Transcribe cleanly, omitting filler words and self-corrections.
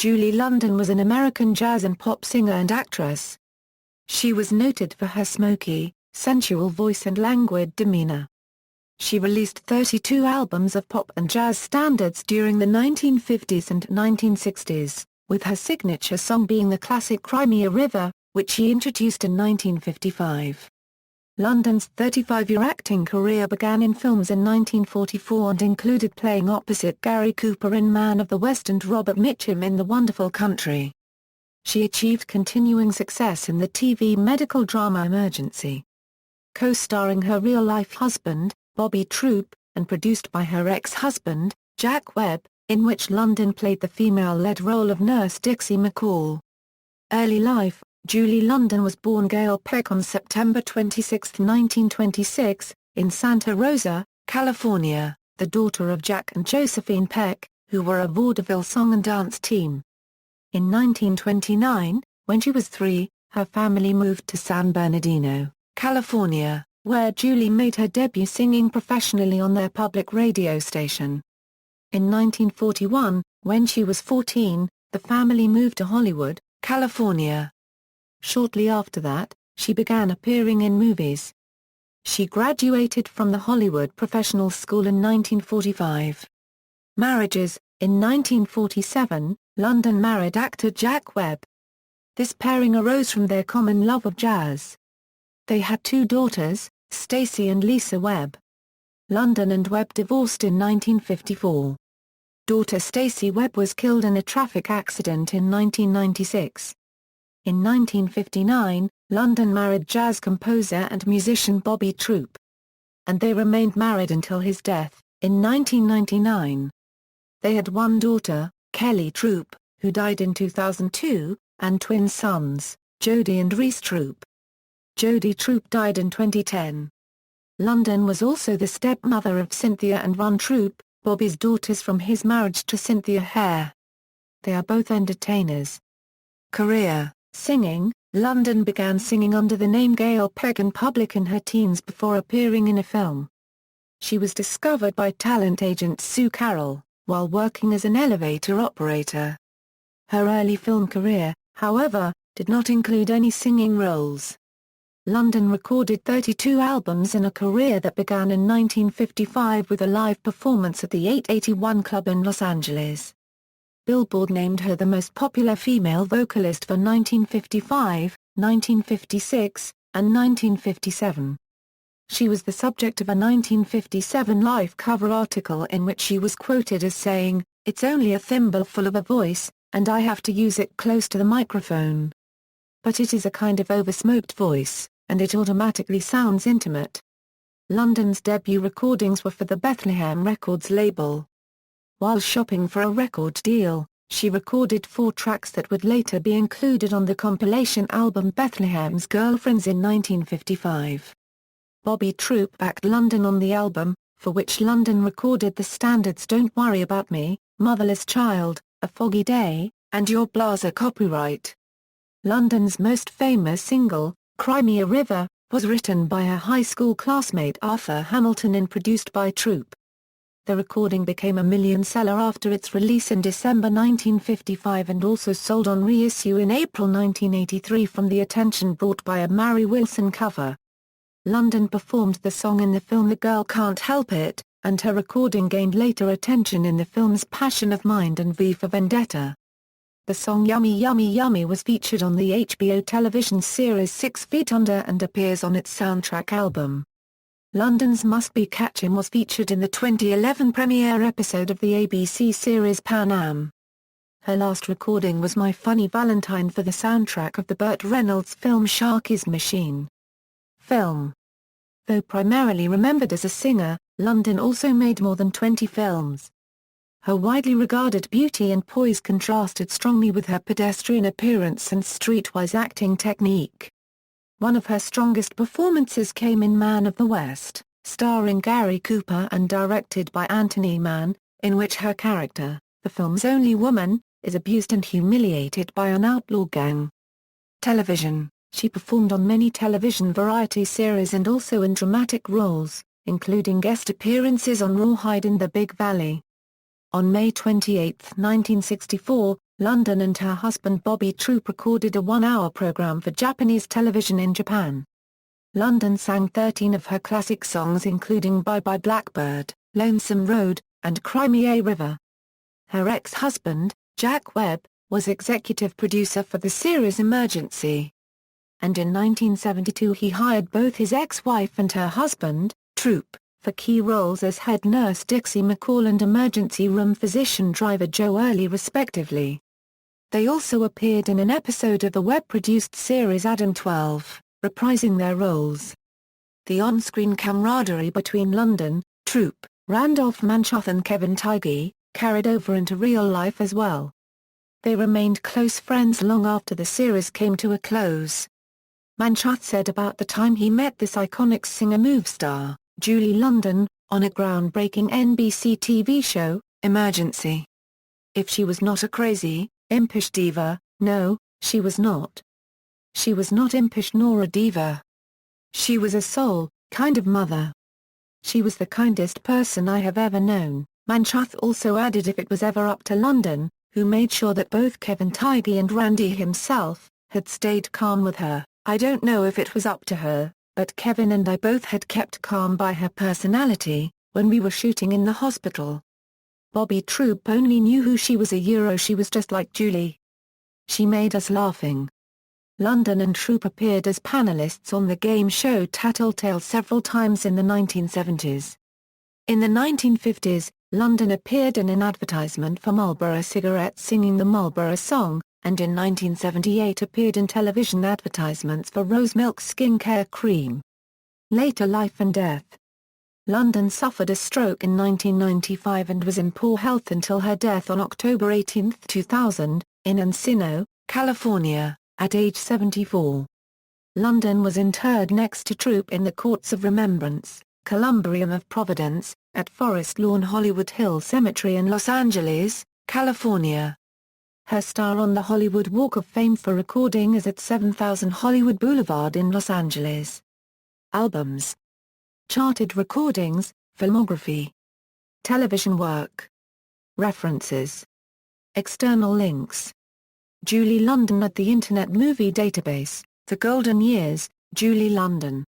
Julie London was an American jazz and pop singer and actress. She was noted for her smoky, sensual voice and languid demeanor. She released 32 albums of pop and jazz standards during the 1950s and 1960s, with her signature song being the classic Cry Me a River, which she introduced in 1955. London's 35-year acting career began in films in 1944 and included playing opposite Gary Cooper in Man of the West and Robert Mitchum in The Wonderful Country. She achieved continuing success in the TV medical drama Emergency, co-starring her real-life husband, Bobby Troup, and produced by her ex-husband, Jack Webb, in which London played the female-led role of nurse Dixie McCall. Early life: Julie London was born Gail Peck on September 26, 1926, in Santa Rosa, California, the daughter of Jack and Josephine Peck, who were a vaudeville song and dance team. In 1929, when she was 3, her family moved to San Bernardino, California, where Julie made her debut singing professionally on their public radio station. In 1941, when she was 14, the family moved to Hollywood, California. Shortly after that, she began appearing in movies. She graduated from the Hollywood Professional School in 1945. Marriages: in 1947, London married actor Jack Webb. This pairing arose from their common love of jazz. They had 2 daughters, Stacey and Lisa Webb. London and Webb divorced in 1954. Daughter Stacey Webb was killed in a traffic accident in 1996. In 1959, London married jazz composer and musician Bobby Troup. And they remained married until his death, in 1999. They had 1 daughter, Kelly Troup, who died in 2002, and twin sons, Jody and Reese Troup. Jody Troup died in 2010. London was also the stepmother of Cynthia and Ron Troup, Bobby's daughters from his marriage to Cynthia Hare. They are both entertainers. Career: singing: London began singing under the name Gail Peck in public in her teens before appearing in a film. She was discovered by talent agent Sue Carroll, while working as an elevator operator. Her early film career, however, did not include any singing roles. London recorded 32 albums in a career that began in 1955 with a live performance at the 881 Club in Los Angeles. Billboard named her the most popular female vocalist for 1955, 1956, and 1957. She was the subject of a 1957 Life cover article in which she was quoted as saying, "It's only a thimbleful of a voice, and I have to use it close to the microphone. But it is a kind of oversmoked voice, and it automatically sounds intimate." London's debut recordings were for the Bethlehem Records label. While shopping for a record deal, she recorded 4 tracks that would later be included on the compilation album Bethlehem's Girlfriends in 1955. Bobby Troup backed London on the album, for which London recorded the standards Don't Worry About Me, Motherless Child, A Foggy Day, and Your Blazer Copyright. London's most famous single, Cry Me a River, was written by her high school classmate Arthur Hamilton and produced by Troup. The recording became a million seller after its release in December 1955 and also sold on reissue in April 1983 from the attention brought by a Mary Wilson cover. London performed the song in the film The Girl Can't Help It, and her recording gained later attention in the films Passion of Mind and V for Vendetta. The song Yummy Yummy Yummy was featured on the HBO television series 6 Feet Under and appears on its soundtrack album. London's Must Be Catchin' was featured in the 2011 premiere episode of the ABC series Pan Am. Her last recording was My Funny Valentine for the soundtrack of the Burt Reynolds film Sharky's Machine. Film. Though primarily remembered as a singer, London also made more than 20 films. Her widely regarded beauty and poise contrasted strongly with her pedestrian appearance and streetwise acting technique. One of her strongest performances came in Man of the West, starring Gary Cooper and directed by Anthony Mann, in which her character, the film's only woman, is abused and humiliated by an outlaw gang. Television. She performed on many television variety series and also in dramatic roles, including guest appearances on Rawhide and The Big Valley. On May 28, 1964, London and her husband Bobby Troup recorded a 1-hour program for Japanese television in Japan. London sang 13 of her classic songs including Bye Bye Blackbird, Lonesome Road, and Cry Me a River. Her ex-husband, Jack Webb, was executive producer for the series Emergency. And in 1972 he hired both his ex-wife and her husband, Troup, for key roles as head nurse Dixie McCall and emergency room physician driver Joe Early respectively. They also appeared in an episode of the Webb-produced series Adam 12, reprising their roles. The on-screen camaraderie between London, Troup, Randolph Manchoth and Kevin Tighe, carried over into real life as well. They remained close friends long after the series came to a close. Manchoth said about the time he met this iconic singer-move star, Julie London, on a groundbreaking NBC TV show, Emergency. If she was not a crazy, impish diva, no, she was not. She was not impish nor a diva. She was a soul, kind of mother. She was the kindest person I have ever known. Manchoth also added if it was ever up to London, who made sure that both Kevin Tighe and Randy himself, had stayed calm with her. I don't know if it was up to her, but Kevin and I both had kept calm by her personality, when we were shooting in the hospital. Bobby Troup only knew who she was she was just like Julie. She made us laughing. London and Troup appeared as panelists on the game show Tattletale several times in the 1970s. In the 1950s, London appeared in an advertisement for Marlboro cigarettes singing the Marlboro song, and in 1978 appeared in television advertisements for Rose Milk skincare cream. Later life and death. London suffered a stroke in 1995 and was in poor health until her death on October 18, 2000, in Encino, California, at age 74. London was interred next to Troup in the Courts of Remembrance, Columbarium of Providence, at Forest Lawn Hollywood Hills Cemetery in Los Angeles, California. Her star on the Hollywood Walk of Fame for recording is at 7000 Hollywood Boulevard in Los Angeles. Albums. Charted recordings, filmography. Television work. References. External links. Julie London at the Internet Movie Database, The Golden Years, Julie London.